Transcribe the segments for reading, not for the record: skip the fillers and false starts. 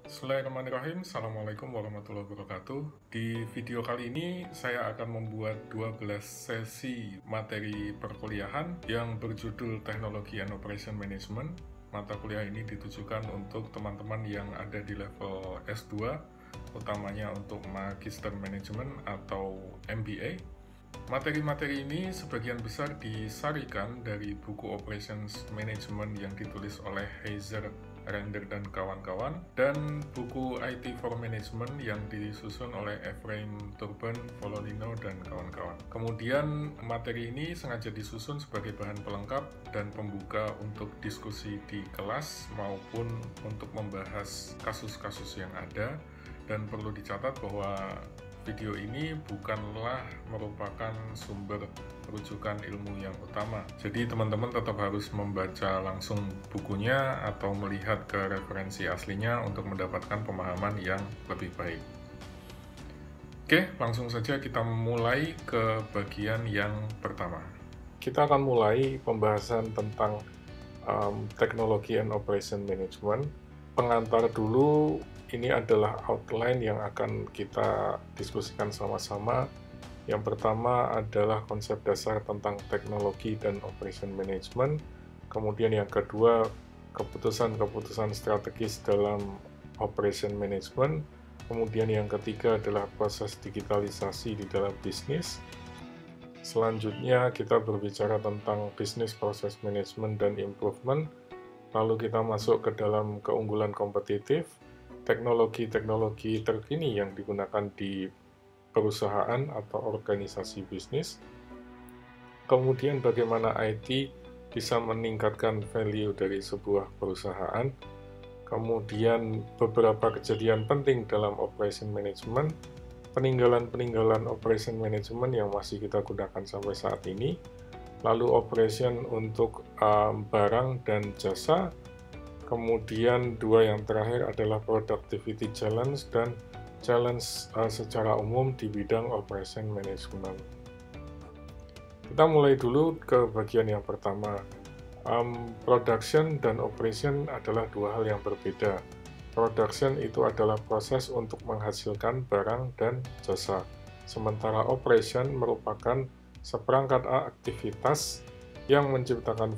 Bismillahirrahmanirrahim. Assalamualaikum warahmatullahi wabarakatuh. Di video kali ini saya akan membuat 12 sesi materi perkuliahan yang berjudul Teknologi and Operation Management. Mata kuliah ini ditujukan untuk teman-teman yang ada di level S2, utamanya untuk Magister Management atau MBA. Materi-materi ini sebagian besar disarikan dari buku Operations Management yang ditulis oleh Heiser, Render, dan kawan-kawan, dan buku IT for Management yang disusun oleh Ephraim Turban, Vololino, dan kawan-kawan. Kemudian materi ini sengaja disusun sebagai bahan pelengkap dan pembuka untuk diskusi di kelas maupun untuk membahas kasus-kasus yang ada, dan perlu dicatat bahwa video ini bukanlah merupakan sumber rujukan ilmu yang utama. Jadi teman-teman tetap harus membaca langsung bukunya atau melihat ke referensi aslinya untuk mendapatkan pemahaman yang lebih baik. Oke, langsung saja kita mulai ke bagian yang pertama. Kita akan mulai pembahasan tentang teknologi and operation management. Pengantar dulu, ini adalah outline yang akan kita diskusikan sama-sama. Yang pertama adalah konsep dasar tentang teknologi dan operation management. Kemudian yang kedua, keputusan-keputusan strategis dalam operation management. Kemudian yang ketiga adalah proses digitalisasi di dalam bisnis. Selanjutnya kita berbicara tentang business process management dan improvement. Lalu kita masuk ke dalam keunggulan kompetitif, teknologi-teknologi terkini yang digunakan di perusahaan atau organisasi bisnis. Kemudian bagaimana IT bisa meningkatkan value dari sebuah perusahaan. Kemudian beberapa kejadian penting dalam operation management, peninggalan-peninggalan operation management yang masih kita gunakan sampai saat ini, lalu operation untuk barang dan jasa, kemudian dua yang terakhir adalah productivity challenge dan challenge secara umum di bidang operation management. Kita mulai dulu ke bagian yang pertama. Production dan operation adalah dua hal yang berbeda. Production itu adalah proses untuk menghasilkan barang dan jasa, sementara operation merupakan seperangkat aktivitas yang menciptakan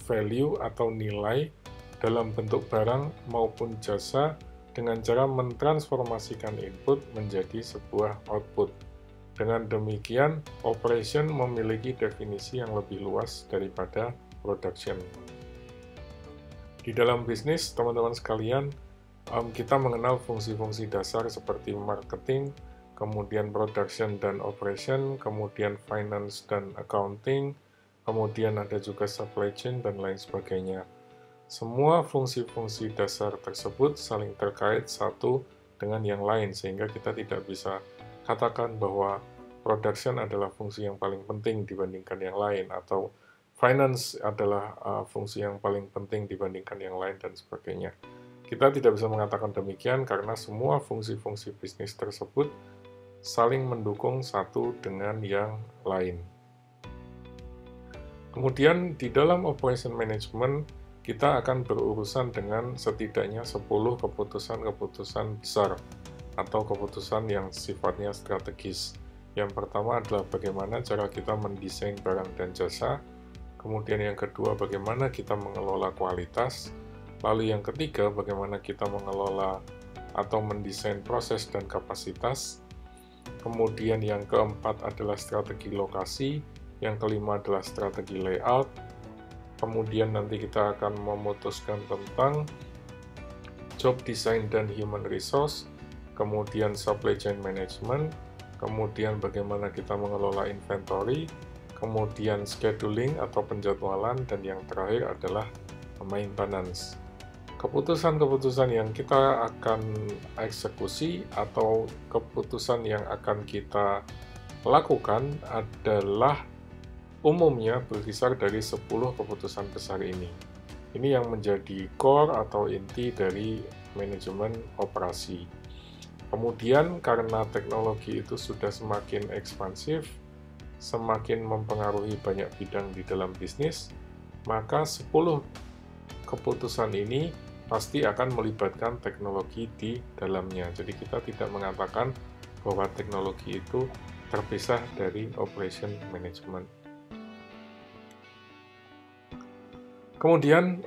value atau nilai dalam bentuk barang maupun jasa dengan cara mentransformasikan input menjadi sebuah output. Dengan demikian, operation memiliki definisi yang lebih luas daripada production. Di dalam bisnis, teman-teman sekalian, kita mengenal fungsi-fungsi dasar seperti marketing, kemudian production dan operation, kemudian finance dan accounting, kemudian ada juga supply chain dan lain sebagainya. Semua fungsi-fungsi dasar tersebut saling terkait satu dengan yang lain, sehingga kita tidak bisa katakan bahwa production adalah fungsi yang paling penting dibandingkan yang lain, atau finance adalah fungsi yang paling penting dibandingkan yang lain, dan sebagainya. Kita tidak bisa mengatakan demikian karena semua fungsi-fungsi bisnis tersebut saling mendukung satu dengan yang lain. Kemudian di dalam operation management, kita akan berurusan dengan setidaknya 10 keputusan-keputusan besar atau keputusan yang sifatnya strategis. Yang pertama adalah bagaimana cara kita mendesain barang dan jasa. Kemudian yang kedua, bagaimana kita mengelola kualitas. Lalu yang ketiga, bagaimana kita mengelola atau mendesain proses dan kapasitas. Kemudian yang keempat adalah strategi lokasi. Yang kelima adalah strategi layout. Kemudian nanti kita akan memutuskan tentang job design dan human resource. Kemudian supply chain management. Kemudian bagaimana kita mengelola inventory. Kemudian scheduling atau penjadwalan. Dan yang terakhir adalah maintenance. Keputusan-keputusan yang kita akan eksekusi atau keputusan yang akan kita lakukan adalah umumnya berkisar dari 10 keputusan besar ini. Ini yang menjadi core atau inti dari manajemen operasi. Kemudian karena teknologi itu sudah semakin ekspansif, semakin mempengaruhi banyak bidang di dalam bisnis, maka 10 keputusan ini pasti akan melibatkan teknologi di dalamnya. Jadi kita tidak mengatakan bahwa teknologi itu terpisah dari operation management. Kemudian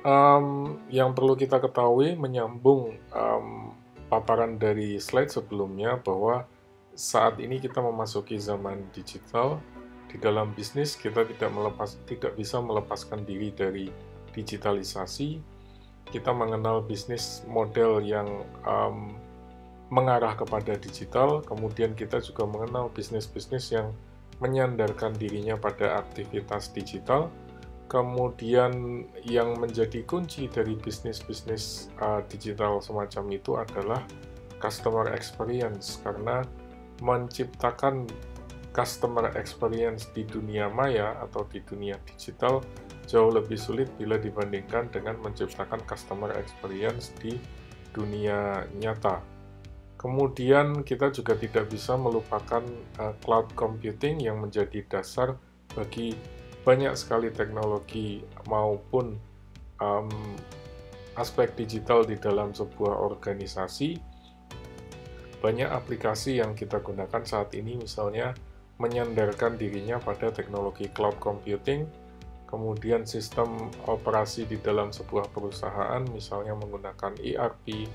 yang perlu kita ketahui menyambung paparan dari slide sebelumnya bahwa saat ini kita memasuki zaman digital. Di dalam bisnis kita tidak bisa melepaskan diri dari digitalisasi. Kita mengenal bisnis model yang mengarah kepada digital, kemudian kita juga mengenal bisnis-bisnis yang menyandarkan dirinya pada aktivitas digital. Kemudian yang menjadi kunci dari bisnis-bisnis digital semacam itu adalah customer experience, karena menciptakan customer experience di dunia maya atau di dunia digital jauh lebih sulit bila dibandingkan dengan menciptakan customer experience di dunia nyata. Kemudian kita juga tidak bisa melupakan cloud computing yang menjadi dasar bagi banyak sekali teknologi maupun aspek digital di dalam sebuah organisasi. Banyak aplikasi yang kita gunakan saat ini misalnya menyandarkan dirinya pada teknologi cloud computing, kemudian sistem operasi di dalam sebuah perusahaan misalnya menggunakan ERP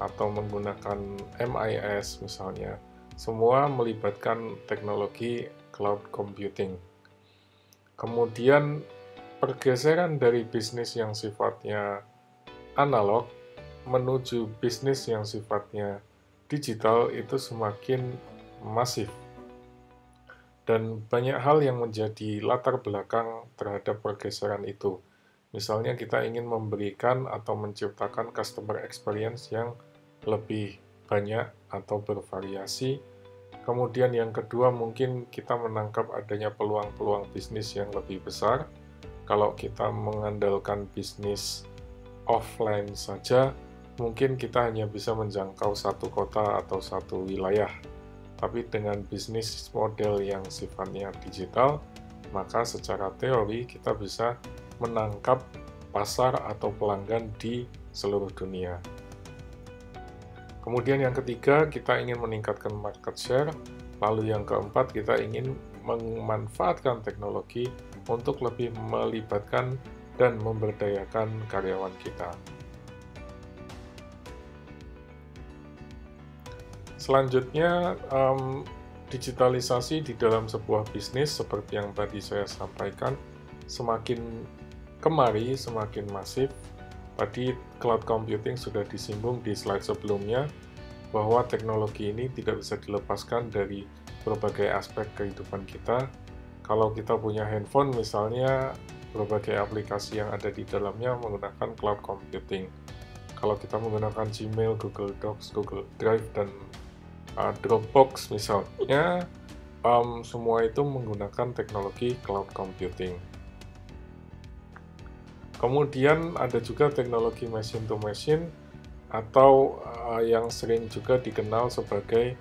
atau menggunakan MIS misalnya, semua melibatkan teknologi cloud computing. Kemudian pergeseran dari bisnis yang sifatnya analog menuju bisnis yang sifatnya digital itu semakin masif. Dan banyak hal yang menjadi latar belakang terhadap pergeseran itu. Misalnya kita ingin memberikan atau menciptakan customer experience yang lebih banyak atau bervariasi. Kemudian yang kedua mungkin kita menangkap adanya peluang-peluang bisnis yang lebih besar. Kalau kita mengandalkan bisnis offline saja, mungkin kita hanya bisa menjangkau satu kota atau satu wilayah. Tapi dengan bisnis model yang sifatnya digital, maka secara teori kita bisa menangkap pasar atau pelanggan di seluruh dunia. Kemudian yang ketiga, kita ingin meningkatkan market share. Lalu yang keempat, kita ingin memanfaatkan teknologi untuk lebih melibatkan dan memberdayakan karyawan kita. Selanjutnya, digitalisasi di dalam sebuah bisnis seperti yang tadi saya sampaikan semakin kemari, semakin masif. Tadi cloud computing sudah disinggung di slide sebelumnya bahwa teknologi ini tidak bisa dilepaskan dari berbagai aspek kehidupan kita. Kalau kita punya handphone misalnya, berbagai aplikasi yang ada di dalamnya menggunakan cloud computing. Kalau kita menggunakan Gmail, Google Docs, Google Drive, dan Dropbox misalnya, semua itu menggunakan teknologi cloud computing. Kemudian ada juga teknologi machine to machine atau yang sering juga dikenal sebagai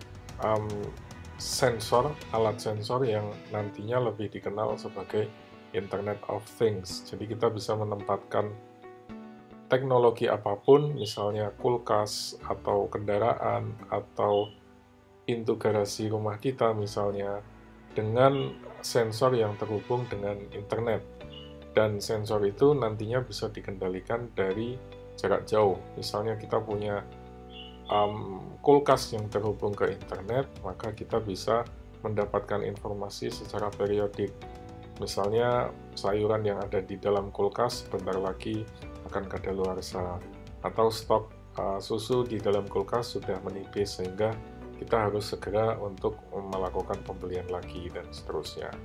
sensor, alat sensor yang nantinya lebih dikenal sebagai Internet of Things. Jadi kita bisa menempatkan teknologi apapun, misalnya kulkas atau kendaraan atau pintu garasi rumah kita misalnya, dengan sensor yang terhubung dengan internet. Dan sensor itu nantinya bisa dikendalikan dari jarak jauh. Misalnya kita punya kulkas yang terhubung ke internet, maka kita bisa mendapatkan informasi secara periodik. Misalnya sayuran yang ada di dalam kulkas sebentar lagi akan kadaluarsa, atau stok susu di dalam kulkas sudah menipis sehingga kita harus segera untuk melakukan pembelian lagi, dan seterusnya.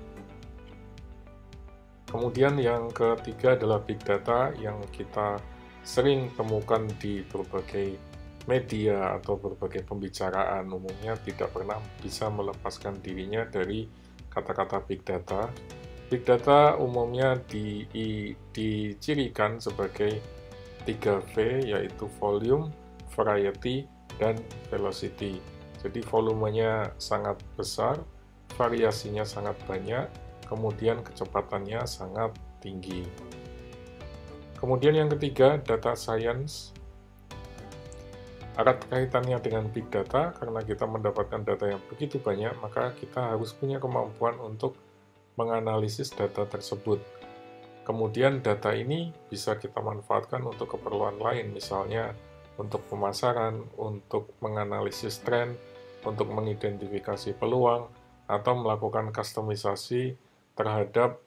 Kemudian yang ketiga adalah big data yang kita sering temukan di berbagai media atau berbagai pembicaraan. Umumnya tidak pernah bisa melepaskan dirinya dari kata-kata big data. Big data umumnya dicirikan sebagai 3V, yaitu volume, variety, dan velocity. Jadi volumenya sangat besar, variasinya sangat banyak, kemudian kecepatannya sangat tinggi. Kemudian yang ketiga, data science. Erat kaitannya dengan big data, karena kita mendapatkan data yang begitu banyak, maka kita harus punya kemampuan untuk menganalisis data tersebut. Kemudian data ini bisa kita manfaatkan untuk keperluan lain, misalnya untuk pemasaran, untuk menganalisis tren, untuk mengidentifikasi peluang, atau melakukan kustomisasi terhadap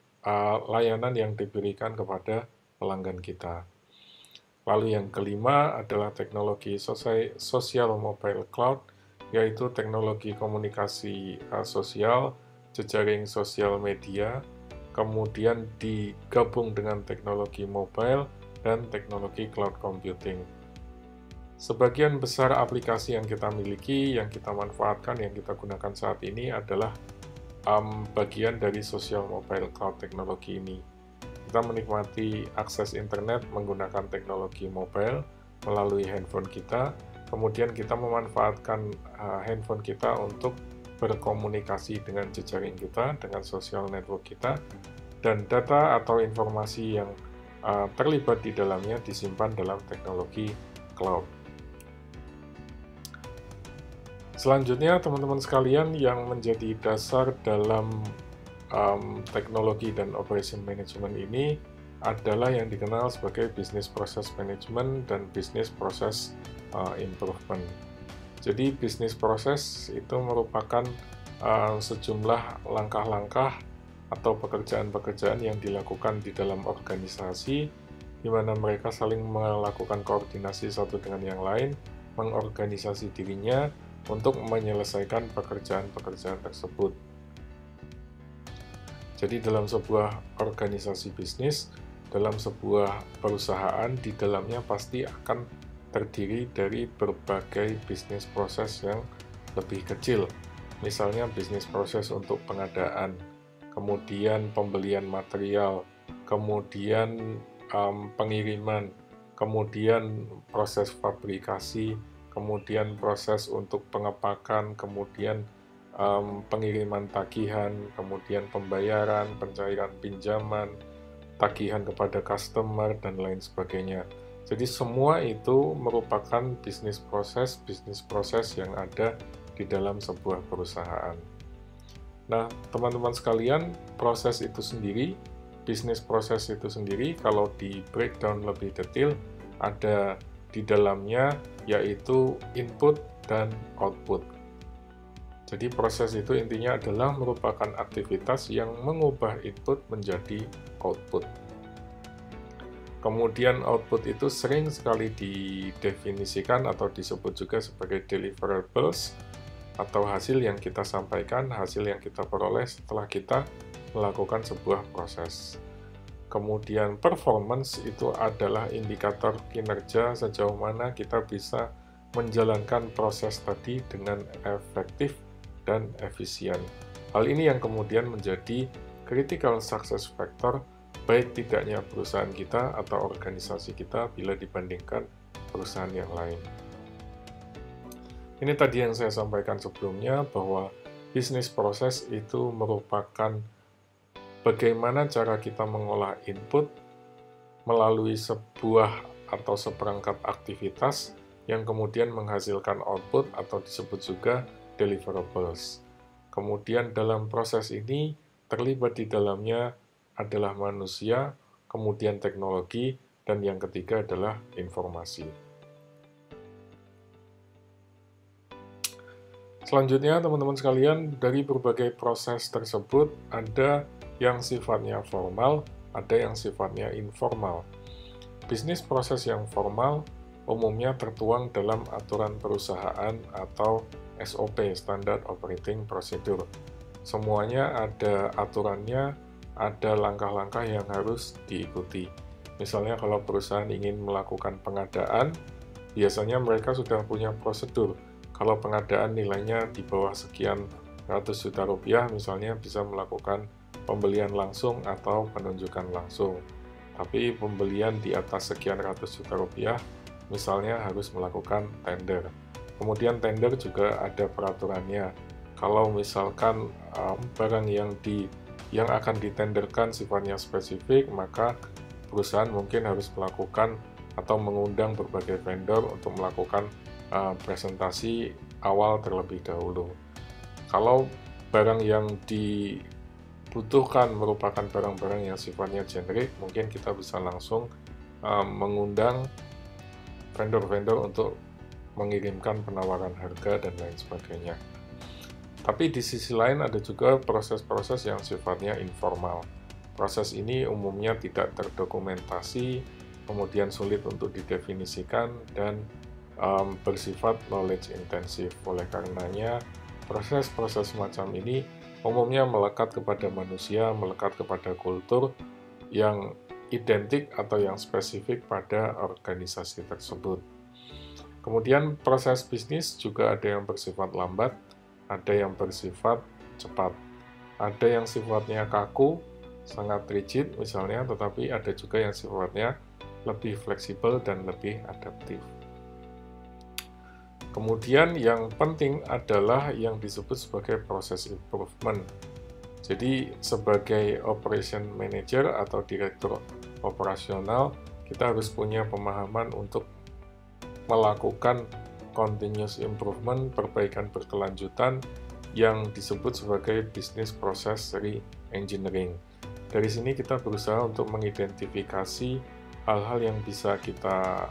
layanan yang diberikan kepada pelanggan kita. Lalu yang kelima adalah teknologi sosial mobile cloud, yaitu teknologi komunikasi sosial, jejaring sosial media, kemudian digabung dengan teknologi mobile dan teknologi cloud computing. Sebagian besar aplikasi yang kita miliki, yang kita manfaatkan, yang kita gunakan saat ini adalah bagian dari sosial mobile cloud teknologi ini. Kita menikmati akses internet menggunakan teknologi mobile melalui handphone kita, kemudian kita memanfaatkan handphone kita untuk berkomunikasi dengan jejaring kita, dengan social network kita, dan data atau informasi yang terlibat di dalamnya disimpan dalam teknologi cloud. Selanjutnya, teman-teman sekalian, yang menjadi dasar dalam teknologi dan operation management ini adalah yang dikenal sebagai business process management dan business process improvement. Jadi business process itu merupakan sejumlah langkah-langkah atau pekerjaan-pekerjaan yang dilakukan di dalam organisasi, di mana mereka saling melakukan koordinasi satu dengan yang lain, mengorganisasi dirinya untuk menyelesaikan pekerjaan-pekerjaan tersebut. Jadi dalam sebuah organisasi bisnis, dalam sebuah perusahaan, di dalamnya pasti akan terdiri dari berbagai bisnis proses yang lebih kecil. Misalnya bisnis proses untuk pengadaan, kemudian pembelian material, kemudian pengiriman, kemudian proses fabrikasi, kemudian proses untuk pengepakan, kemudian pengiriman tagihan, kemudian pembayaran, pencairan pinjaman, tagihan kepada customer, dan lain sebagainya. Jadi semua itu merupakan bisnis proses yang ada di dalam sebuah perusahaan. Nah, teman-teman sekalian, proses itu sendiri, bisnis proses itu sendiri, kalau di breakdown lebih detail, ada di dalamnya yaitu input dan output. Jadi proses itu intinya adalah merupakan aktivitas yang mengubah input menjadi output. Kemudian output itu sering sekali didefinisikan atau disebut juga sebagai deliverables, atau hasil yang kita sampaikan, hasil yang kita peroleh setelah kita melakukan sebuah proses. Kemudian performance itu adalah indikator kinerja sejauh mana kita bisa menjalankan proses tadi dengan efektif dan efisien. Hal ini yang kemudian menjadi critical success factor baik tidaknya perusahaan kita atau organisasi kita bila dibandingkan perusahaan yang lain. Ini tadi yang saya sampaikan sebelumnya, bahwa bisnis proses itu merupakan bagaimana cara kita mengolah input melalui sebuah atau seperangkat aktivitas yang kemudian menghasilkan output atau disebut juga deliverables. Kemudian dalam proses ini terlibat di dalamnya adalah manusia, kemudian teknologi, dan yang ketiga adalah informasi. Selanjutnya, teman-teman sekalian, dari berbagai proses tersebut ada yang sifatnya formal, ada yang sifatnya informal. Bisnis proses yang formal umumnya tertuang dalam aturan perusahaan atau SOP, Standard Operating Procedure. Semuanya ada aturannya, ada langkah-langkah yang harus diikuti. Misalnya kalau perusahaan ingin melakukan pengadaan, biasanya mereka sudah punya prosedur. Kalau pengadaan nilainya di bawah sekian ratus juta rupiah, misalnya bisa melakukan pembelian langsung atau penunjukan langsung. Tapi pembelian di atas sekian ratus juta rupiah, misalnya harus melakukan tender. Kemudian tender juga ada peraturannya. Kalau misalkan barang yang akan ditenderkan sifatnya spesifik, maka perusahaan mungkin harus melakukan atau mengundang berbagai vendor untuk melakukan presentasi awal terlebih dahulu. Kalau barang yang dibutuhkan merupakan barang-barang yang sifatnya generik, mungkin kita bisa langsung mengundang vendor-vendor untuk mengirimkan penawaran harga dan lain sebagainya. Tapi di sisi lain ada juga proses-proses yang sifatnya informal. Proses ini umumnya tidak terdokumentasi, kemudian sulit untuk didefinisikan, dan bersifat knowledge intensif. Oleh karenanya, proses-proses semacam ini umumnya melekat kepada manusia, melekat kepada kultur yang identik atau yang spesifik pada organisasi tersebut. Kemudian proses bisnis juga ada yang bersifat lambat, ada yang bersifat cepat. Ada yang sifatnya kaku, sangat rigid misalnya, tetapi ada juga yang sifatnya lebih fleksibel dan lebih adaptif. Kemudian yang penting adalah yang disebut sebagai proses improvement. Jadi sebagai operation manager atau direktur operasional, kita harus punya pemahaman untuk melakukan continuous improvement, perbaikan berkelanjutan yang disebut sebagai business process re-engineering. Dari sini kita berusaha untuk mengidentifikasi hal-hal yang bisa kita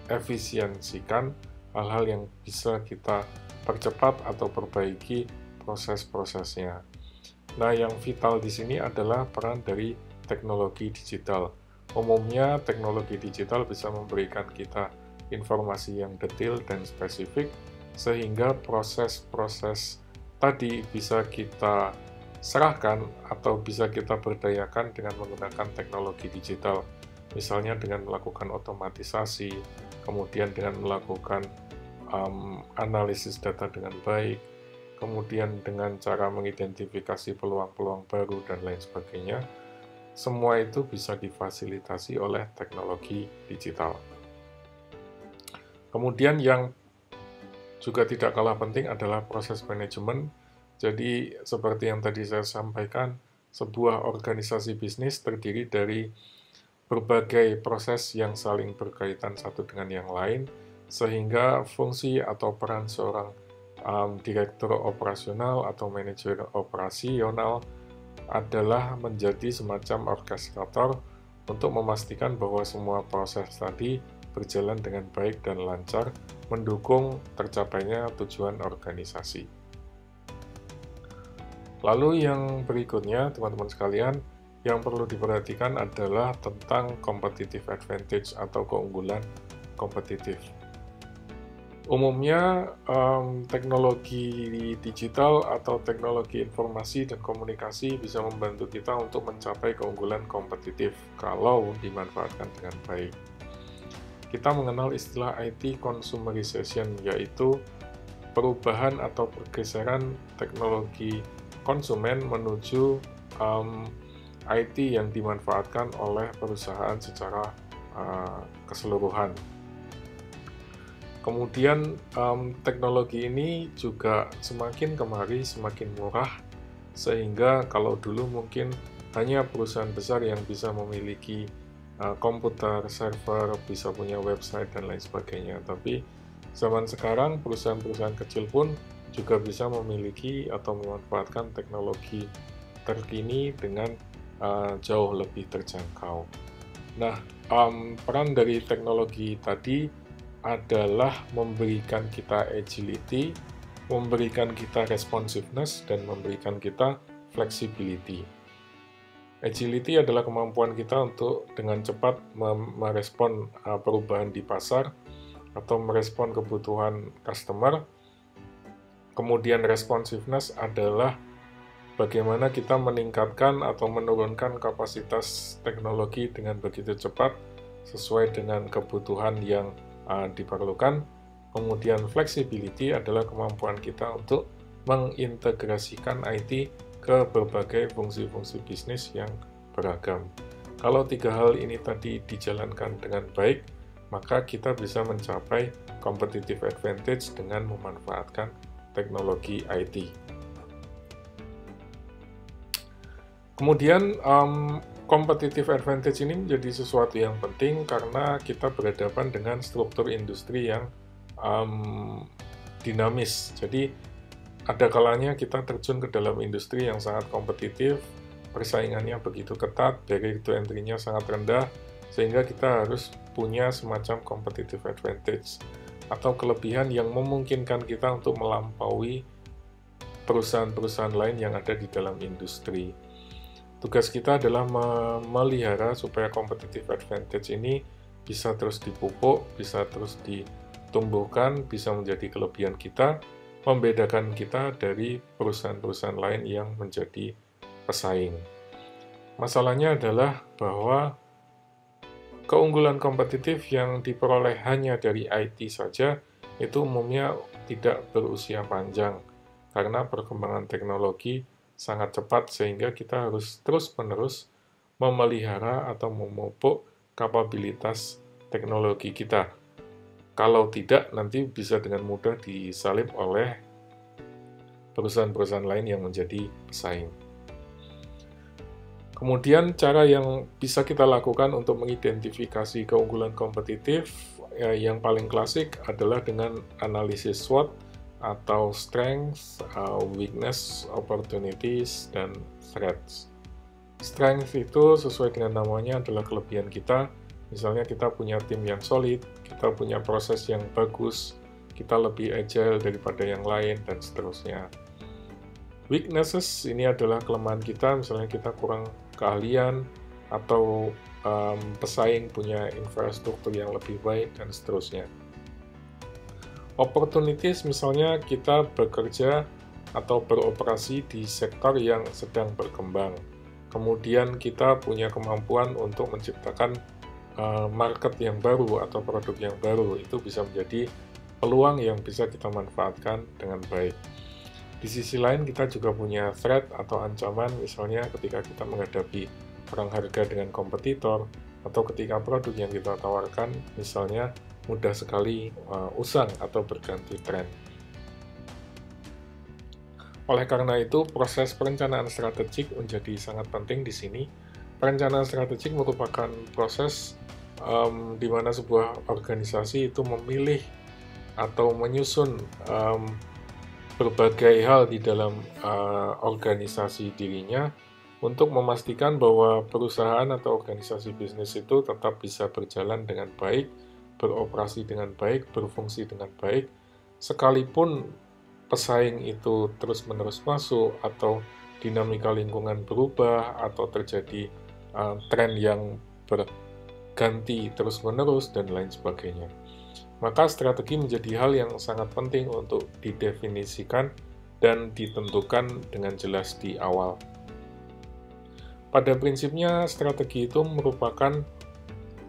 efisiensikan, hal-hal yang bisa kita percepat atau perbaiki proses-prosesnya. Nah, yang vital di sini adalah peran dari teknologi digital. Umumnya, teknologi digital bisa memberikan kita informasi yang detail dan spesifik, sehingga proses-proses tadi bisa kita serahkan atau bisa kita berdayakan dengan menggunakan teknologi digital. Misalnya dengan melakukan otomatisasi, kemudian dengan melakukan analisis data dengan baik, kemudian dengan cara mengidentifikasi peluang-peluang baru dan lain sebagainya. Semua itu bisa difasilitasi oleh teknologi digital. Kemudian yang juga tidak kalah penting adalah proses manajemen. Jadi seperti yang tadi saya sampaikan, sebuah organisasi bisnis terdiri dari berbagai proses yang saling berkaitan satu dengan yang lain, sehingga fungsi atau peran seorang direktur operasional atau manajer operasional adalah menjadi semacam orkestrator untuk memastikan bahwa semua proses tadi berjalan dengan baik dan lancar, mendukung tercapainya tujuan organisasi. Lalu yang berikutnya, teman-teman sekalian, yang perlu diperhatikan adalah tentang competitive advantage atau keunggulan kompetitif. Umumnya, teknologi digital atau teknologi informasi dan komunikasi bisa membantu kita untuk mencapai keunggulan kompetitif kalau dimanfaatkan dengan baik. Kita mengenal istilah IT consumerization, yaitu perubahan atau pergeseran teknologi konsumen menuju IT yang dimanfaatkan oleh perusahaan secara keseluruhan. Kemudian teknologi ini juga semakin kemari semakin murah, sehingga kalau dulu mungkin hanya perusahaan besar yang bisa memiliki komputer, server, bisa punya website dan lain sebagainya. Tapi zaman sekarang perusahaan-perusahaan kecil pun juga bisa memiliki atau memanfaatkan teknologi terkini dengan jauh lebih terjangkau. Nah, peran dari teknologi tadi adalah memberikan kita agility, memberikan kita responsiveness, dan memberikan kita flexibility. Agility adalah kemampuan kita untuk dengan cepat merespon perubahan di pasar atau merespon kebutuhan customer. Kemudian responsiveness adalah bagaimana kita meningkatkan atau menurunkan kapasitas teknologi dengan begitu cepat sesuai dengan kebutuhan yang diperlukan. Kemudian flexibility adalah kemampuan kita untuk mengintegrasikan IT ke berbagai fungsi-fungsi bisnis yang beragam. Kalau tiga hal ini tadi dijalankan dengan baik, maka kita bisa mencapai competitive advantage dengan memanfaatkan teknologi IT. Kemudian competitive advantage ini menjadi sesuatu yang penting karena kita berhadapan dengan struktur industri yang dinamis. Jadi ada kalanya kita terjun ke dalam industri yang sangat kompetitif, persaingannya begitu ketat, barrier to entry-nya sangat rendah, sehingga kita harus punya semacam competitive advantage atau kelebihan yang memungkinkan kita untuk melampaui perusahaan-perusahaan lain yang ada di dalam industri. Tugas kita adalah memelihara supaya competitive advantage ini bisa terus dipupuk, bisa terus ditumbuhkan, bisa menjadi kelebihan kita, membedakan kita dari perusahaan-perusahaan lain yang menjadi pesaing. Masalahnya adalah bahwa keunggulan kompetitif yang diperoleh hanya dari IT saja itu umumnya tidak berusia panjang karena perkembangan teknologi sangat cepat sehingga kita harus terus-menerus memelihara atau memupuk kapabilitas teknologi kita. Kalau tidak, nanti bisa dengan mudah disalip oleh perusahaan-perusahaan lain yang menjadi pesaing. Kemudian cara yang bisa kita lakukan untuk mengidentifikasi keunggulan kompetitif yang paling klasik adalah dengan analisis SWOT atau strengths, weakness, opportunities, dan threats. Strength itu sesuai dengan namanya adalah kelebihan kita. Misalnya kita punya tim yang solid, kita punya proses yang bagus, kita lebih agile daripada yang lain, dan seterusnya. Weaknesses ini adalah kelemahan kita, misalnya kita kurang keahlian, atau pesaing punya infrastruktur yang lebih baik, dan seterusnya. Opportunities misalnya kita bekerja atau beroperasi di sektor yang sedang berkembang. Kemudian kita punya kemampuan untuk menciptakan market yang baru atau produk yang baru. Itu bisa menjadi peluang yang bisa kita manfaatkan dengan baik. Di sisi lain kita juga punya threat atau ancaman, misalnya ketika kita menghadapi perang harga dengan kompetitor, atau ketika produk yang kita tawarkan misalnya mudah sekali usang atau berganti tren. Oleh karena itu, proses perencanaan strategik menjadi sangat penting di sini. Perencanaan strategik merupakan proses di mana sebuah organisasi itu memilih atau menyusun berbagai hal di dalam organisasi dirinya untuk memastikan bahwa perusahaan atau organisasi bisnis itu tetap bisa berjalan dengan baik, beroperasi dengan baik, berfungsi dengan baik, sekalipun pesaing itu terus-menerus masuk, atau dinamika lingkungan berubah, atau terjadi tren yang berganti terus-menerus, dan lain sebagainya. Maka strategi menjadi hal yang sangat penting untuk didefinisikan dan ditentukan dengan jelas di awal. Pada prinsipnya, strategi itu merupakan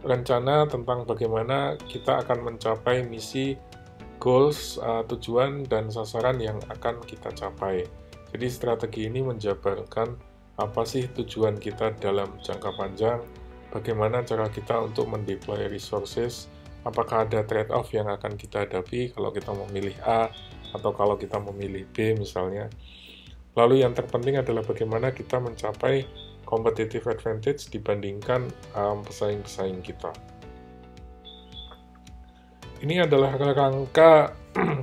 rencana tentang bagaimana kita akan mencapai misi, goals, tujuan, dan sasaran yang akan kita capai. Jadi strategi ini menjabarkan apa sih tujuan kita dalam jangka panjang, bagaimana cara kita untuk mendeploy resources, apakah ada trade-off yang akan kita hadapi kalau kita memilih A, atau kalau kita memilih B misalnya. Lalu yang terpenting adalah bagaimana kita mencapai competitive advantage dibandingkan pesaing-pesaing kita. Ini adalah rangka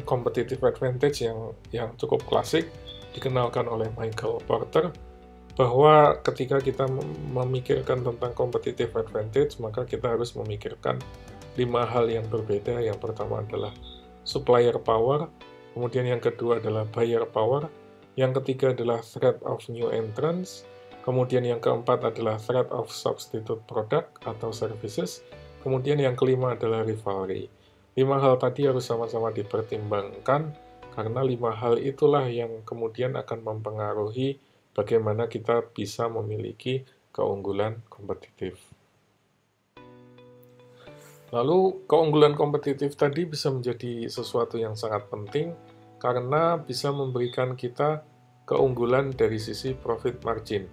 competitive advantage yang cukup klasik, dikenalkan oleh Michael Porter, bahwa ketika kita memikirkan tentang competitive advantage, maka kita harus memikirkan 5 hal yang berbeda. Yang pertama adalah supplier power, kemudian yang kedua adalah buyer power, yang ketiga adalah threat of new entrants, kemudian yang keempat adalah threat of substitute product atau services, kemudian yang kelima adalah rivalry. 5 hal tadi harus sama-sama dipertimbangkan, karena 5 hal itulah yang kemudian akan mempengaruhi bagaimana kita bisa memiliki keunggulan kompetitif. Lalu, keunggulan kompetitif tadi bisa menjadi sesuatu yang sangat penting, karena bisa memberikan kita keunggulan dari sisi profit margin.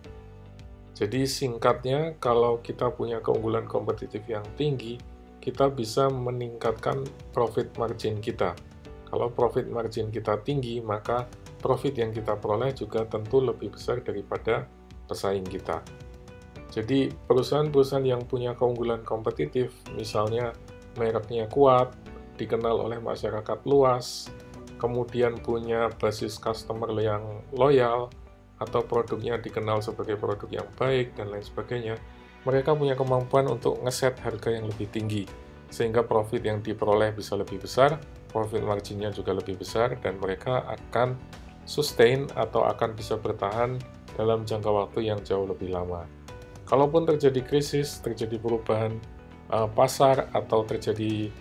Jadi singkatnya, kalau kita punya keunggulan kompetitif yang tinggi, kita bisa meningkatkan profit margin kita. Kalau profit margin kita tinggi, maka profit yang kita peroleh juga tentu lebih besar daripada pesaing kita. Jadi perusahaan-perusahaan yang punya keunggulan kompetitif, misalnya mereknya kuat, dikenal oleh masyarakat luas, kemudian punya basis customer yang loyal, atau produknya dikenal sebagai produk yang baik, dan lain sebagainya, mereka punya kemampuan untuk ngeset harga yang lebih tinggi, sehingga profit yang diperoleh bisa lebih besar, profit marginnya juga lebih besar, dan mereka akan sustain atau akan bisa bertahan dalam jangka waktu yang jauh lebih lama. Kalaupun terjadi krisis, terjadi perubahan pasar, atau terjadi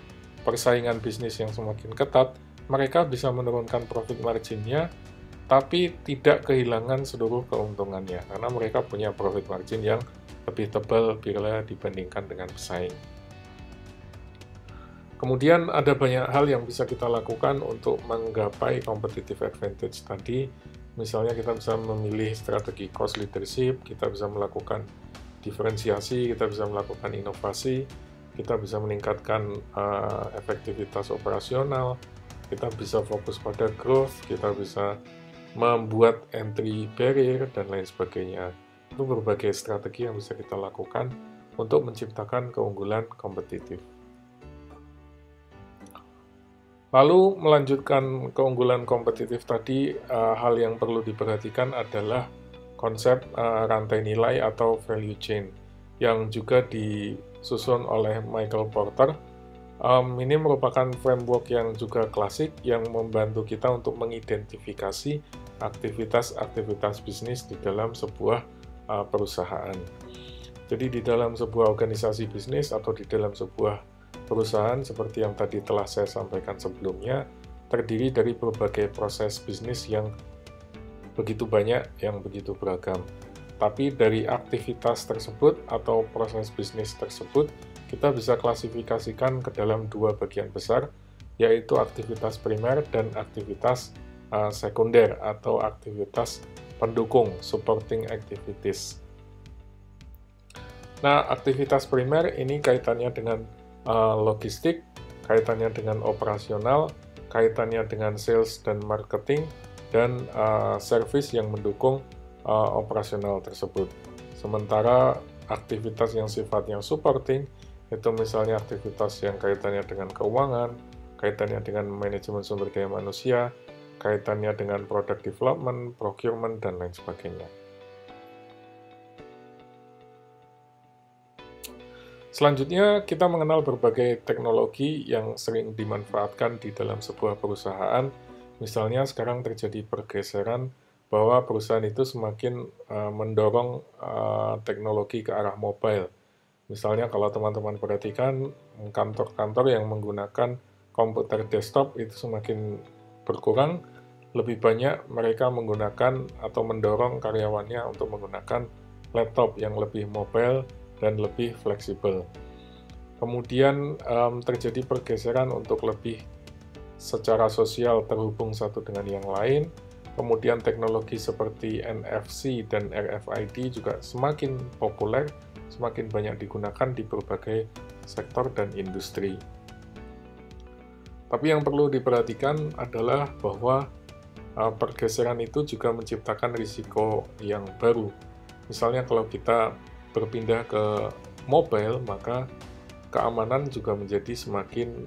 persaingan bisnis yang semakin ketat, mereka bisa menurunkan profit marginnya, tapi tidak kehilangan seluruh keuntungannya, karena mereka punya profit margin yang lebih tebal bila dibandingkan dengan pesaing. Kemudian ada banyak hal yang bisa kita lakukan untuk menggapai competitive advantage tadi. Misalnya kita bisa memilih strategi cost leadership, kita bisa melakukan diferensiasi, kita bisa melakukan inovasi, kita bisa meningkatkan efektivitas operasional, kita bisa fokus pada growth, kita bisa membuat entry barrier, dan lain sebagainya. Itu berbagai strategi yang bisa kita lakukan untuk menciptakan keunggulan kompetitif. Lalu melanjutkan keunggulan kompetitif tadi, hal yang perlu diperhatikan adalah konsep rantai nilai atau value chain yang juga disusun oleh Michael Porter. Ini merupakan framework yang juga klasik yang membantu kita untuk mengidentifikasi aktivitas-aktivitas bisnis di dalam sebuah perusahaan. Jadi di dalam sebuah organisasi bisnis atau di dalam sebuah perusahaan seperti yang tadi telah saya sampaikan sebelumnya, terdiri dari berbagai proses bisnis yang begitu banyak, yang begitu beragam. Tapi dari aktivitas tersebut atau proses bisnis tersebut, kita bisa klasifikasikan ke dalam dua bagian besar, yaitu aktivitas primer dan aktivitas sekunder atau aktivitas pendukung, supporting activities. Nah, aktivitas primer ini kaitannya dengan logistik, kaitannya dengan operasional, kaitannya dengan sales dan marketing, dan service yang mendukung operasional tersebut. Sementara aktivitas yang sifatnya supporting, itu misalnya aktivitas yang kaitannya dengan keuangan, kaitannya dengan manajemen sumber daya manusia, kaitannya dengan product development, procurement, dan lain sebagainya. Selanjutnya, kita mengenal berbagai teknologi yang sering dimanfaatkan di dalam sebuah perusahaan. Misalnya, sekarang terjadi pergeseran bahwa perusahaan itu semakin mendorong teknologi ke arah mobile. Misalnya, kalau teman-teman perhatikan, kantor-kantor yang menggunakan komputer desktop itu semakin berkurang, lebih banyak mereka menggunakan atau mendorong karyawannya untuk menggunakan laptop yang lebih mobile dan lebih fleksibel. Kemudian terjadi pergeseran untuk lebih secara sosial terhubung satu dengan yang lain. Kemudian teknologi seperti NFC dan RFID juga semakin populer, semakin banyak digunakan di berbagai sektor dan industri. Tapi yang perlu diperhatikan adalah bahwa pergeseran itu juga menciptakan risiko yang baru. Misalnya kalau kita berpindah ke mobile, maka keamanan juga menjadi semakin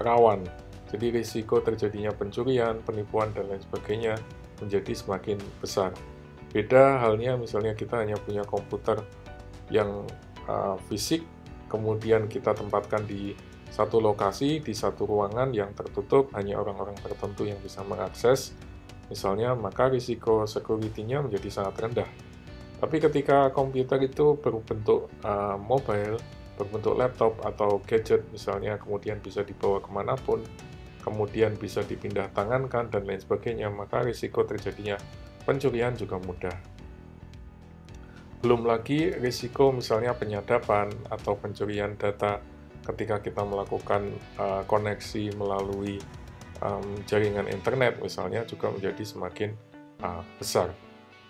rawan. Jadi risiko terjadinya pencurian, penipuan, dan lain sebagainya menjadi semakin besar. Beda halnya misalnya kita hanya punya komputer yang fisik, kemudian kita tempatkan di satu lokasi, di satu ruangan yang tertutup, hanya orang-orang tertentu yang bisa mengakses, misalnya, maka risiko security-nya menjadi sangat rendah. Tapi ketika komputer itu berbentuk mobile, berbentuk laptop atau gadget misalnya, kemudian bisa dibawa kemanapun, kemudian bisa dipindah tangankan, dan lain sebagainya, maka risiko terjadinya pencurian juga mudah. Belum lagi risiko misalnya penyadapan atau pencurian data ketika kita melakukan koneksi melalui jaringan internet misalnya juga menjadi semakin besar.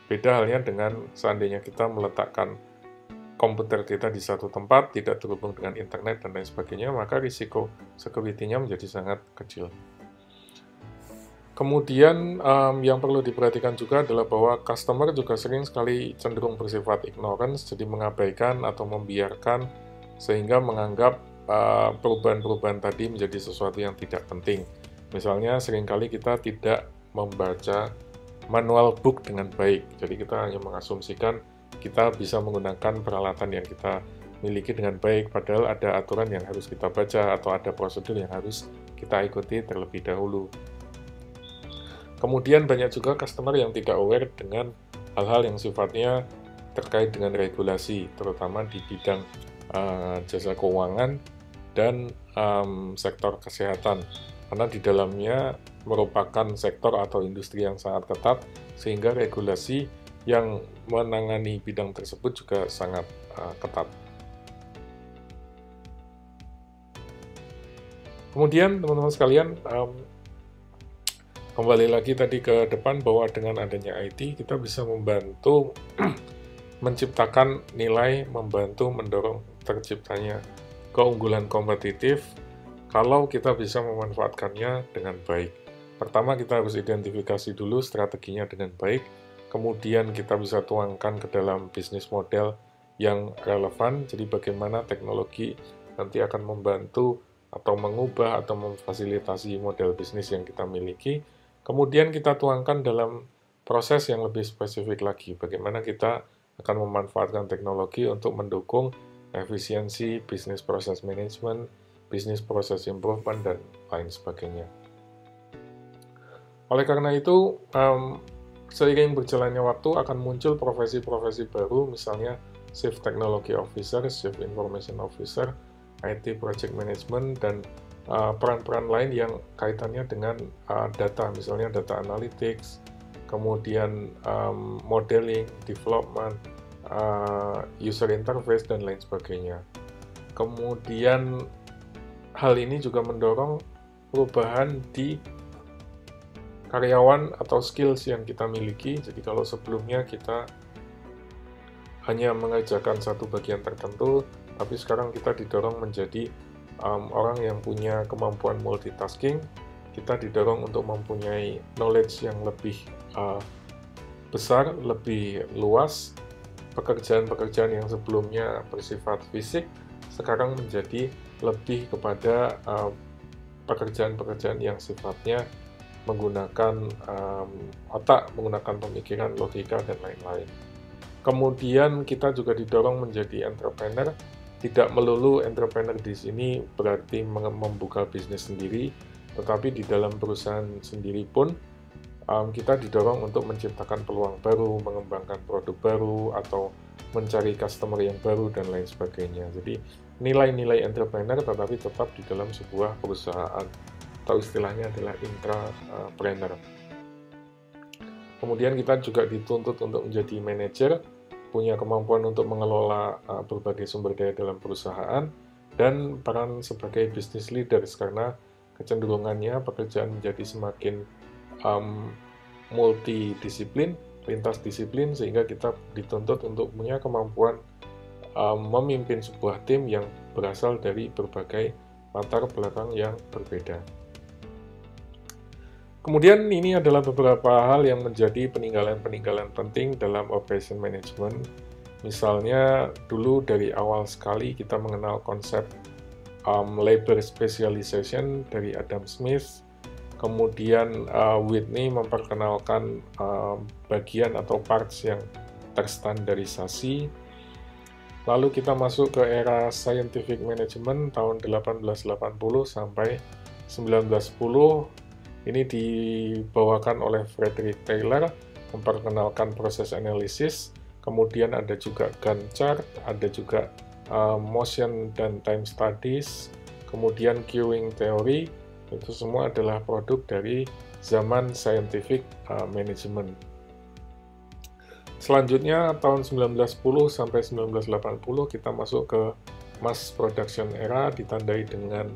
Beda halnya dengan seandainya kita meletakkan komputer kita di satu tempat, tidak terhubung dengan internet dan lain sebagainya, maka risiko security-nya menjadi sangat kecil. Kemudian yang perlu diperhatikan juga adalah bahwa customer juga sering sekali cenderung bersifat ignorance, jadi mengabaikan atau membiarkan, sehingga menganggap perubahan-perubahan tadi menjadi sesuatu yang tidak penting. Misalnya seringkali kita tidak membaca manual book dengan baik, jadi kita hanya mengasumsikan kita bisa menggunakan peralatan yang kita miliki dengan baik, padahal ada aturan yang harus kita baca atau ada prosedur yang harus kita ikuti terlebih dahulu. Kemudian banyak juga customer yang tidak aware dengan hal-hal yang sifatnya terkait dengan regulasi, terutama di bidang jasa keuangan dan sektor kesehatan, karena di dalamnya merupakan sektor atau industri yang sangat ketat, sehingga regulasi yang menangani bidang tersebut juga sangat ketat. Kemudian teman-teman sekalian, kembali lagi tadi ke depan bahwa dengan adanya IT kita bisa membantu menciptakan nilai, membantu mendorong terciptanya keunggulan kompetitif kalau kita bisa memanfaatkannya dengan baik. Pertama, kita harus identifikasi dulu strateginya dengan baik, kemudian kita bisa tuangkan ke dalam bisnis model yang relevan, jadi bagaimana teknologi nanti akan membantu atau mengubah atau memfasilitasi model bisnis yang kita miliki. Kemudian kita tuangkan dalam proses yang lebih spesifik lagi, bagaimana kita akan memanfaatkan teknologi untuk mendukung efisiensi, bisnis proses management, bisnis proses improvement, dan lain sebagainya. Oleh karena itu, seiring berjalannya waktu akan muncul profesi-profesi baru, misalnya Chief Technology Officer, Chief Information Officer, IT Project Management, dan peran-peran lain yang kaitannya dengan data, misalnya data analytics, kemudian modeling, development, user interface, dan lain sebagainya. Kemudian hal ini juga mendorong perubahan di karyawan atau skills yang kita miliki. Jadi kalau sebelumnya kita hanya mengerjakan satu bagian tertentu, tapi sekarang kita didorong menjadi orang yang punya kemampuan multitasking, kita didorong untuk mempunyai knowledge yang lebih besar, lebih luas. Pekerjaan-pekerjaan yang sebelumnya bersifat fisik, sekarang menjadi lebih kepada pekerjaan-pekerjaan yang sifatnya menggunakan otak, menggunakan pemikiran, logika, dan lain-lain. Kemudian kita juga didorong menjadi entrepreneur. Tidak melulu entrepreneur di sini berarti membuka bisnis sendiri, tetapi di dalam perusahaan sendiri pun kita didorong untuk menciptakan peluang baru, mengembangkan produk baru, atau mencari customer yang baru, dan lain sebagainya. Jadi nilai-nilai entrepreneur tetapi tetap di dalam sebuah perusahaan, atau istilahnya adalah intrapreneur. Kemudian kita juga dituntut untuk menjadi manajer, punya kemampuan untuk mengelola berbagai sumber daya dalam perusahaan, dan peran sebagai business leaders, karena kecenderungannya pekerjaan menjadi semakin multidisiplin, lintas disiplin, sehingga kita dituntut untuk punya kemampuan memimpin sebuah tim yang berasal dari berbagai latar belakang yang berbeda. Kemudian ini adalah beberapa hal yang menjadi peninggalan-peninggalan penting dalam operation management. Misalnya dulu dari awal sekali kita mengenal konsep labor specialization dari Adam Smith. Kemudian Whitney memperkenalkan bagian atau parts yang terstandarisasi. Lalu kita masuk ke era scientific management tahun 1880 sampai 1910. Ini dibawakan oleh Frederick Taylor, memperkenalkan proses analisis. Kemudian ada juga Gantt chart, ada juga motion dan time studies, kemudian queuing theory. Itu semua adalah produk dari zaman scientific management. Selanjutnya tahun 1910 sampai 1980 kita masuk ke mass production era, ditandai dengan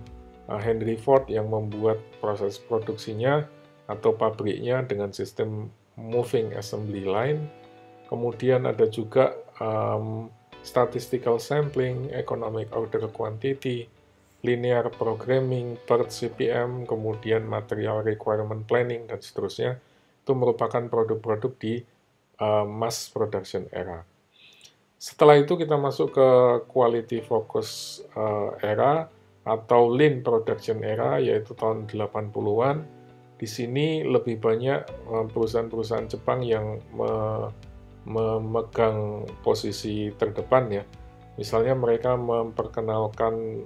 Henry Ford yang membuat proses produksinya atau pabriknya dengan sistem moving assembly line. Kemudian ada juga statistical sampling, economic order quantity, linear programming, PERT CPM, kemudian material requirement planning, dan seterusnya. Itu merupakan produk-produk di mass production era. Setelah itu kita masuk ke quality focus era, atau Lean Production Era, yaitu tahun 80-an. Di sini lebih banyak perusahaan-perusahaan Jepang yang memegang posisi terdepan ya. Misalnya mereka memperkenalkan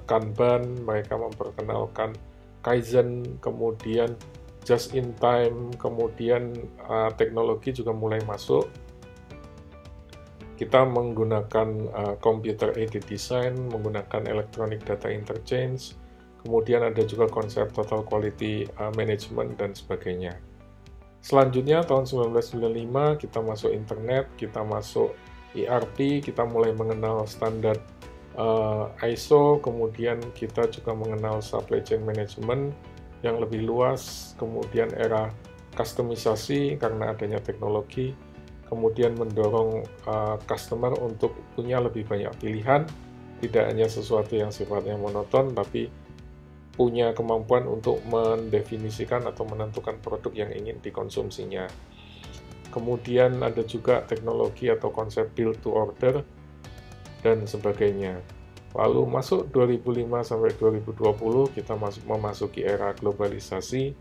Kanban, mereka memperkenalkan Kaizen, kemudian just in time, kemudian teknologi juga mulai masuk. Kita menggunakan computer aided design, menggunakan electronic data interchange, kemudian ada juga konsep total quality management dan sebagainya. Selanjutnya tahun 1995 kita masuk internet, kita masuk ERP, kita mulai mengenal standar ISO, kemudian kita juga mengenal supply chain management yang lebih luas, kemudian era kustomisasi karena adanya teknologi, kemudian mendorong customer untuk punya lebih banyak pilihan, tidak hanya sesuatu yang sifatnya monoton, tapi punya kemampuan untuk mendefinisikan atau menentukan produk yang ingin dikonsumsinya. Kemudian ada juga teknologi atau konsep build to order, dan sebagainya. Lalu masuk 2005 sampai 2020, kita memasuki era globalisasi,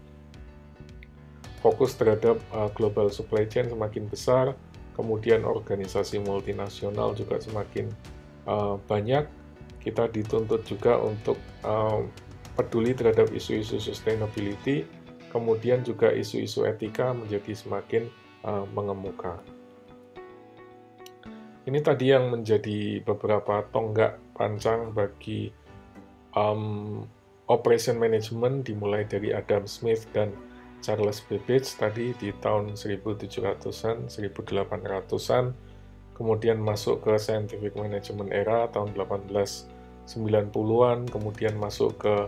fokus terhadap global supply chain semakin besar, kemudian organisasi multinasional juga semakin banyak. Kita dituntut juga untuk peduli terhadap isu-isu sustainability, kemudian juga isu-isu etika menjadi semakin mengemuka. Ini tadi yang menjadi beberapa tonggak pancang bagi operation management dimulai dari Adam Smith dan Charles Babbage tadi di tahun 1700-an, 1800-an, kemudian masuk ke scientific management era tahun 1890-an, kemudian masuk ke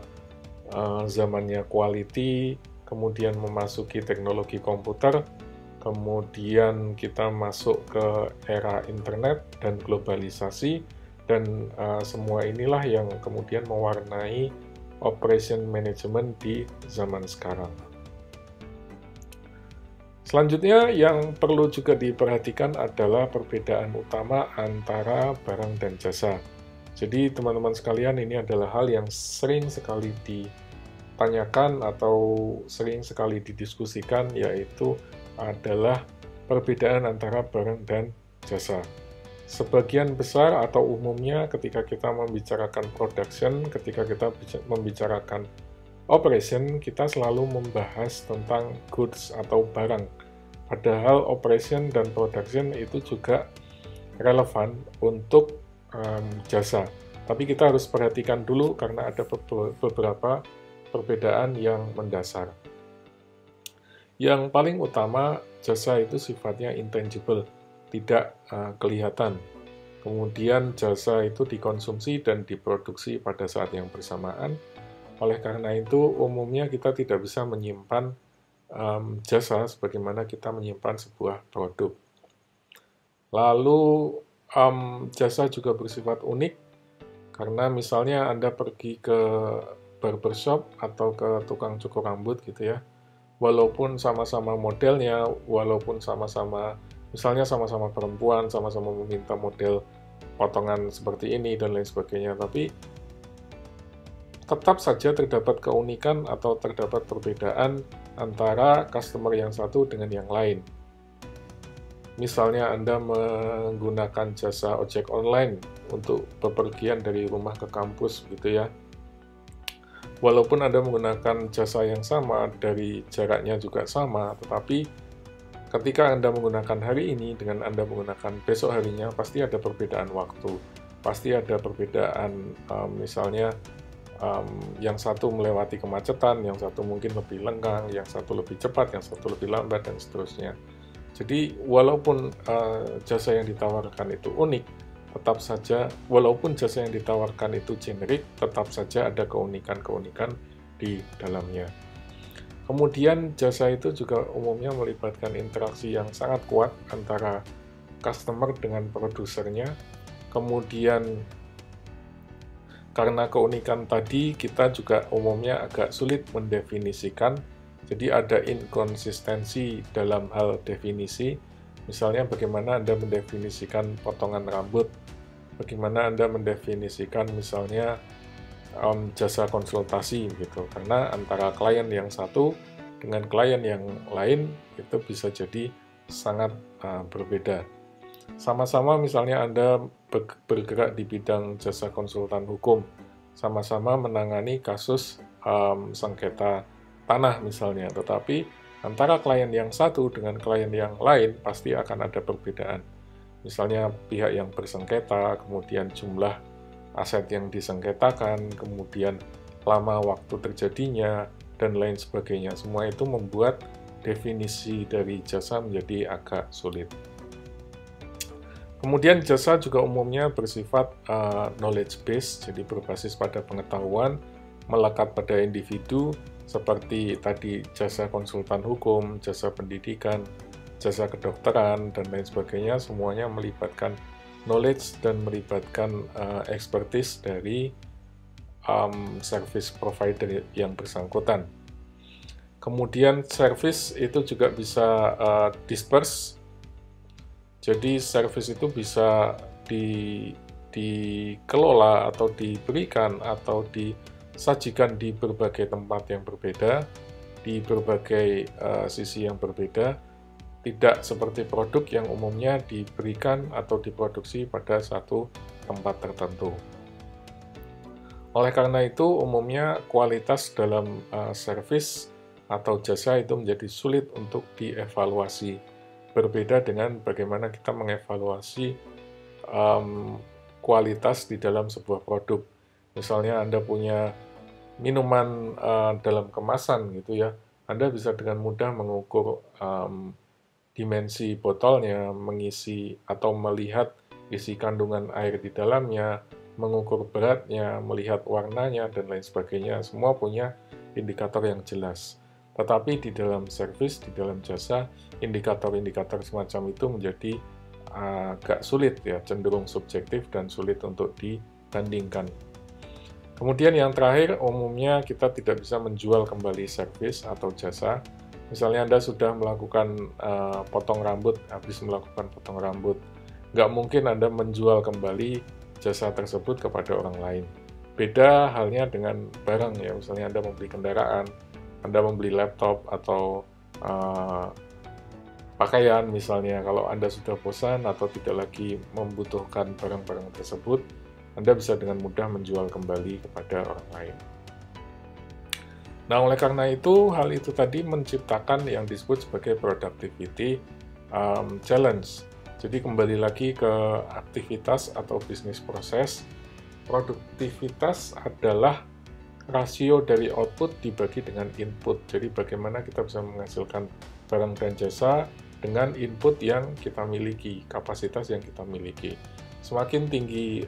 zamannya quality, kemudian memasuki teknologi komputer, kemudian kita masuk ke era internet dan globalisasi, dan semua inilah yang kemudian mewarnai operation management di zaman sekarang. Selanjutnya yang perlu juga diperhatikan adalah perbedaan utama antara barang dan jasa. Jadi teman-teman sekalian, ini adalah hal yang sering sekali ditanyakan atau sering sekali didiskusikan, yaitu adalah perbedaan antara barang dan jasa. Sebagian besar atau umumnya ketika kita membicarakan production, ketika kita membicarakan operation, kita selalu membahas tentang goods atau barang. Padahal operation dan production itu juga relevan untuk jasa. Tapi kita harus perhatikan dulu karena ada beberapa perbedaan yang mendasar. Yang paling utama, jasa itu sifatnya intangible, tidak kelihatan. Kemudian jasa itu dikonsumsi dan diproduksi pada saat yang bersamaan. Oleh karena itu, umumnya kita tidak bisa menyimpan jasa sebagaimana kita menyimpan sebuah produk. Lalu, jasa juga bersifat unik, karena misalnya Anda pergi ke barbershop atau ke tukang cukur rambut gitu ya, walaupun sama-sama modelnya, walaupun sama-sama, misalnya sama-sama perempuan, sama-sama meminta model potongan seperti ini dan lain sebagainya, tapi tetap saja terdapat keunikan atau terdapat perbedaan antara customer yang satu dengan yang lain. Misalnya Anda menggunakan jasa ojek online untuk bepergian dari rumah ke kampus gitu ya. Walaupun Anda menggunakan jasa yang sama, dari jaraknya juga sama, tetapi ketika Anda menggunakan hari ini dengan Anda menggunakan besok harinya, pasti ada perbedaan waktu. Pasti ada perbedaan, misalnya yang satu melewati kemacetan, yang satu mungkin lebih lenggang, yang satu lebih cepat, yang satu lebih lambat, dan seterusnya. Jadi, walaupun jasa yang ditawarkan itu unik, tetap saja, walaupun jasa yang ditawarkan itu generik, tetap saja ada keunikan-keunikan di dalamnya. Kemudian, jasa itu juga umumnya melibatkan interaksi yang sangat kuat antara customer dengan produsernya. Kemudian, karena keunikan tadi, kita juga umumnya agak sulit mendefinisikan, jadi ada inkonsistensi dalam hal definisi. Misalnya bagaimana Anda mendefinisikan potongan rambut, bagaimana Anda mendefinisikan misalnya jasa konsultasi gitu, karena antara klien yang satu dengan klien yang lain itu bisa jadi sangat berbeda. Sama-sama misalnya Anda bergerak di bidang jasa konsultan hukum, sama-sama menangani kasus sengketa tanah misalnya, tetapi antara klien yang satu dengan klien yang lain pasti akan ada perbedaan. Misalnya pihak yang bersengketa, kemudian jumlah aset yang disengketakan, kemudian lama waktu terjadinya, dan lain sebagainya. Semua itu membuat definisi dari jasa menjadi agak sulit. Kemudian jasa juga umumnya bersifat knowledge based, jadi berbasis pada pengetahuan, melekat pada individu, seperti tadi jasa konsultan hukum, jasa pendidikan, jasa kedokteran, dan lain sebagainya, semuanya melibatkan knowledge dan melibatkan expertise dari service provider yang bersangkutan. Kemudian service itu juga bisa disperse, jadi service itu bisa dikelola atau diberikan atau disajikan di berbagai tempat yang berbeda, di berbagai sisi yang berbeda, tidak seperti produk yang umumnya diberikan atau diproduksi pada satu tempat tertentu. Oleh karena itu, umumnya kualitas dalam service atau jasa itu menjadi sulit untuk dievaluasi. Berbeda dengan bagaimana kita mengevaluasi kualitas di dalam sebuah produk. Misalnya Anda punya minuman dalam kemasan gitu ya, Anda bisa dengan mudah mengukur dimensi botolnya, mengisi atau melihat isi kandungan air di dalamnya, mengukur beratnya, melihat warnanya, dan lain sebagainya. Semua punya indikator yang jelas. Tetapi di dalam service, di dalam jasa, indikator-indikator semacam itu menjadi agak sulit ya, cenderung subjektif dan sulit untuk dibandingkan. Kemudian yang terakhir, umumnya kita tidak bisa menjual kembali service atau jasa. Misalnya Anda sudah melakukan potong rambut, habis melakukan potong rambut, nggak mungkin Anda menjual kembali jasa tersebut kepada orang lain. Beda halnya dengan barang ya, misalnya Anda membeli kendaraan, Anda membeli laptop atau pakaian misalnya, kalau Anda sudah bosan atau tidak lagi membutuhkan barang-barang tersebut, Anda bisa dengan mudah menjual kembali kepada orang lain. Nah, oleh karena itu, hal itu tadi menciptakan yang disebut sebagai productivity challenge. Jadi kembali lagi ke aktivitas atau bisnis proses. Produktivitas adalah rasio dari output dibagi dengan input. Jadi bagaimana kita bisa menghasilkan barang dan jasa dengan input yang kita miliki, kapasitas yang kita miliki. Semakin tinggi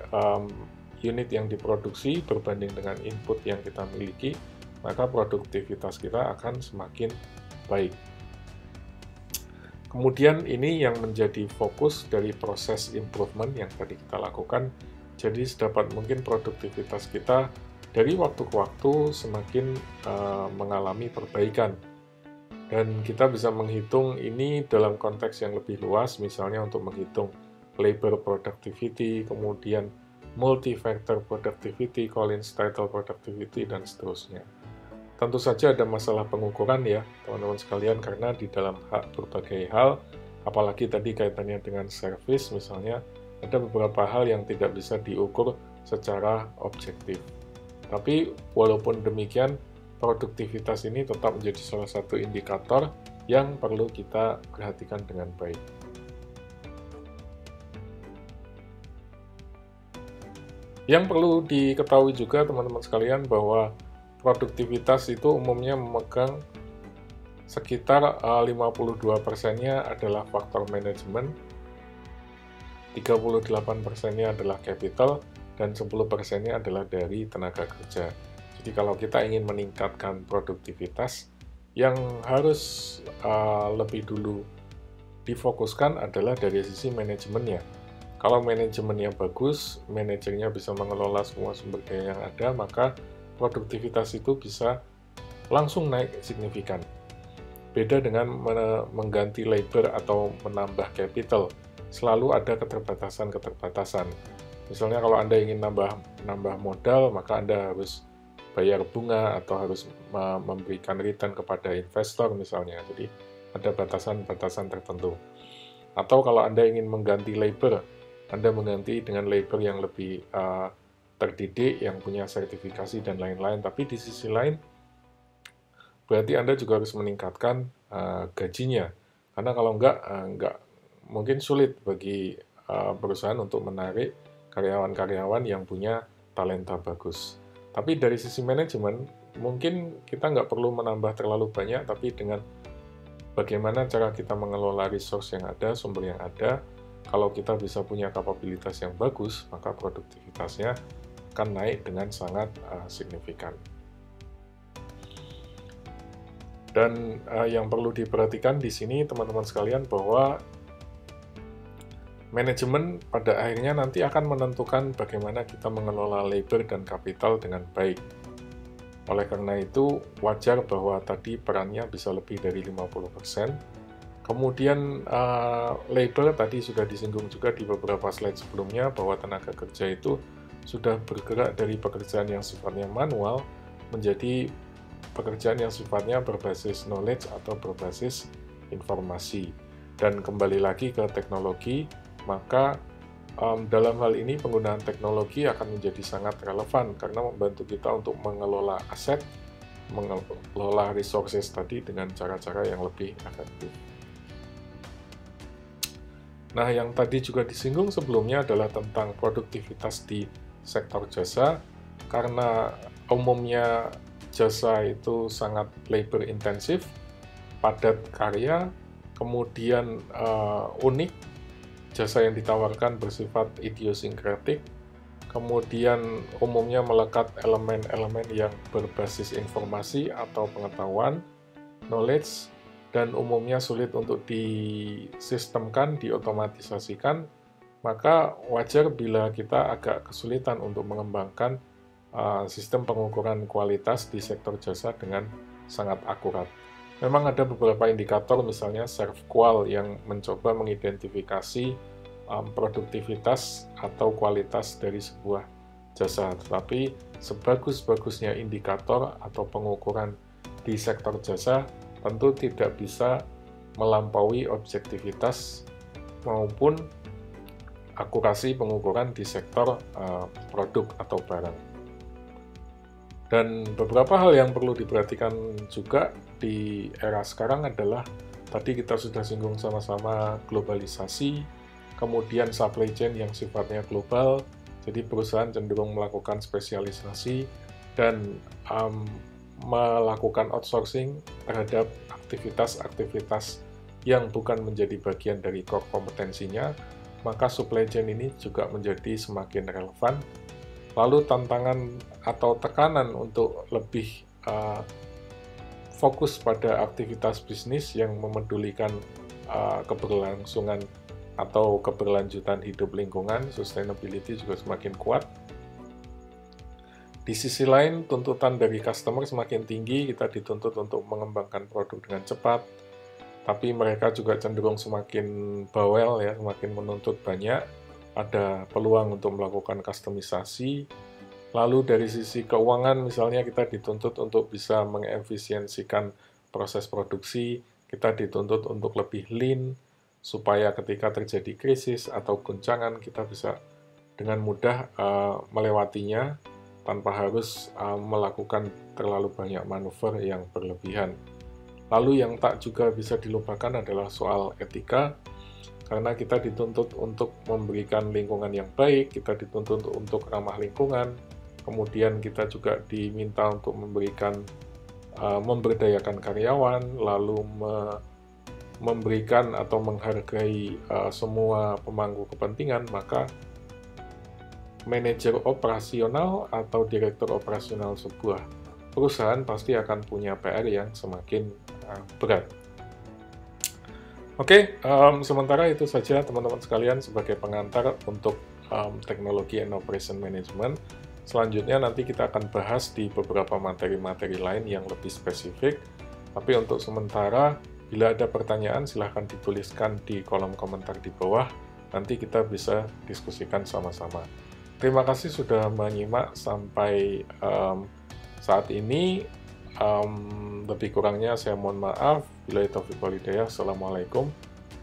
unit yang diproduksi berbanding dengan input yang kita miliki, maka produktivitas kita akan semakin baik. Kemudian ini yang menjadi fokus dari proses improvement yang tadi kita lakukan. Jadi sedapat mungkin produktivitas kita dari waktu ke waktu semakin mengalami perbaikan. Dan kita bisa menghitung ini dalam konteks yang lebih luas, misalnya untuk menghitung labor productivity, kemudian multi-factor productivity, Collins title productivity, dan seterusnya. Tentu saja ada masalah pengukuran ya, teman-teman sekalian, karena di dalam berbagai hal, apalagi tadi kaitannya dengan service misalnya, ada beberapa hal yang tidak bisa diukur secara objektif. Tapi walaupun demikian, produktivitas ini tetap menjadi salah satu indikator yang perlu kita perhatikan dengan baik. Yang perlu diketahui juga teman-teman sekalian bahwa produktivitas itu umumnya memegang sekitar 52%-nya adalah faktor manajemen, 38%-nya adalah capital, dan 10%-nya adalah dari tenaga kerja. Jadi kalau kita ingin meningkatkan produktivitas, yang harus lebih dulu difokuskan adalah dari sisi manajemennya. Kalau manajemennya bagus, manajernya bisa mengelola semua sumber daya yang ada, maka produktivitas itu bisa langsung naik signifikan. Beda dengan mengganti labor atau menambah capital, selalu ada keterbatasan-keterbatasan. Misalnya kalau Anda ingin nambah modal, maka Anda harus bayar bunga atau harus memberikan return kepada investor misalnya. Jadi ada batasan-batasan tertentu. Atau kalau Anda ingin mengganti labor, Anda mengganti dengan labor yang lebih terdidik, yang punya sertifikasi dan lain-lain. Tapi di sisi lain, berarti Anda juga harus meningkatkan gajinya. Karena kalau enggak mungkin sulit bagi perusahaan untuk menarik karyawan-karyawan yang punya talenta bagus. Tapi dari sisi manajemen, mungkin kita nggak perlu menambah terlalu banyak, tapi dengan bagaimana cara kita mengelola resource yang ada, sumber yang ada, kalau kita bisa punya kapabilitas yang bagus, maka produktivitasnya akan naik dengan sangat signifikan. Dan yang perlu diperhatikan di sini, teman-teman sekalian, bahwa manajemen pada akhirnya nanti akan menentukan bagaimana kita mengelola labor dan kapital dengan baik. Oleh karena itu, wajar bahwa tadi perannya bisa lebih dari 50%. Kemudian labor tadi sudah disinggung juga di beberapa slide sebelumnya, bahwa tenaga kerja itu sudah bergerak dari pekerjaan yang sifatnya manual menjadi pekerjaan yang sifatnya berbasis knowledge atau berbasis informasi. Dan kembali lagi ke teknologi, maka dalam hal ini penggunaan teknologi akan menjadi sangat relevan karena membantu kita untuk mengelola aset, mengelola resources tadi dengan cara-cara yang lebih efektif. Nah, yang tadi juga disinggung sebelumnya adalah tentang produktivitas di sektor jasa, karena umumnya jasa itu sangat labor intensif, padat karya, kemudian unik, jasa yang ditawarkan bersifat idiosinkratik, kemudian umumnya melekat elemen-elemen yang berbasis informasi atau pengetahuan, knowledge, dan umumnya sulit untuk disistemkan, diotomatisasikan, maka wajar bila kita agak kesulitan untuk mengembangkan sistem pengukuran kualitas di sektor jasa dengan sangat akurat. Memang ada beberapa indikator, misalnya ServQual yang mencoba mengidentifikasi produktivitas atau kualitas dari sebuah jasa. Tetapi sebagus-bagusnya indikator atau pengukuran di sektor jasa tentu tidak bisa melampaui objektivitas maupun akurasi pengukuran di sektor produk atau barang. Dan beberapa hal yang perlu diperhatikan juga di era sekarang adalah, tadi kita sudah singgung sama-sama, globalisasi, kemudian supply chain yang sifatnya global, jadi perusahaan cenderung melakukan spesialisasi dan melakukan outsourcing terhadap aktivitas-aktivitas yang bukan menjadi bagian dari core kompetensinya, maka supply chain ini juga menjadi semakin relevan. Lalu tantangan atau tekanan untuk lebih fokus pada aktivitas bisnis yang memedulikan keberlangsungan atau keberlanjutan hidup lingkungan, sustainability juga semakin kuat. Di sisi lain, tuntutan dari customer semakin tinggi, kita dituntut untuk mengembangkan produk dengan cepat, tapi mereka juga cenderung semakin bawel, ya, semakin menuntut banyak, ada peluang untuk melakukan kustomisasi. Lalu dari sisi keuangan, misalnya kita dituntut untuk bisa mengefisiensikan proses produksi, kita dituntut untuk lebih lean, supaya ketika terjadi krisis atau guncangan, kita bisa dengan mudah melewatinya tanpa harus melakukan terlalu banyak manuver yang berlebihan. Lalu yang tak juga bisa dilupakan adalah soal etika, karena kita dituntut untuk memberikan lingkungan yang baik, kita dituntut untuk ramah lingkungan, kemudian kita juga diminta untuk memberdayakan karyawan, lalu memberikan atau menghargai semua pemangku kepentingan, maka manajer operasional atau direktur operasional sebuah perusahaan pasti akan punya PR yang semakin berat. Oke, sementara itu saja teman-teman sekalian sebagai pengantar untuk teknologi and operation management. Selanjutnya nanti kita akan bahas di beberapa materi-materi lain yang lebih spesifik. Tapi untuk sementara, bila ada pertanyaan silahkan dituliskan di kolom komentar di bawah. Nanti kita bisa diskusikan sama-sama. Terima kasih sudah menyimak sampai saat ini. Lebih kurangnya saya mohon maaf. Billahi taufiq wal hidayah. Assalamualaikum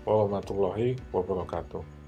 warahmatullahi wabarakatuh.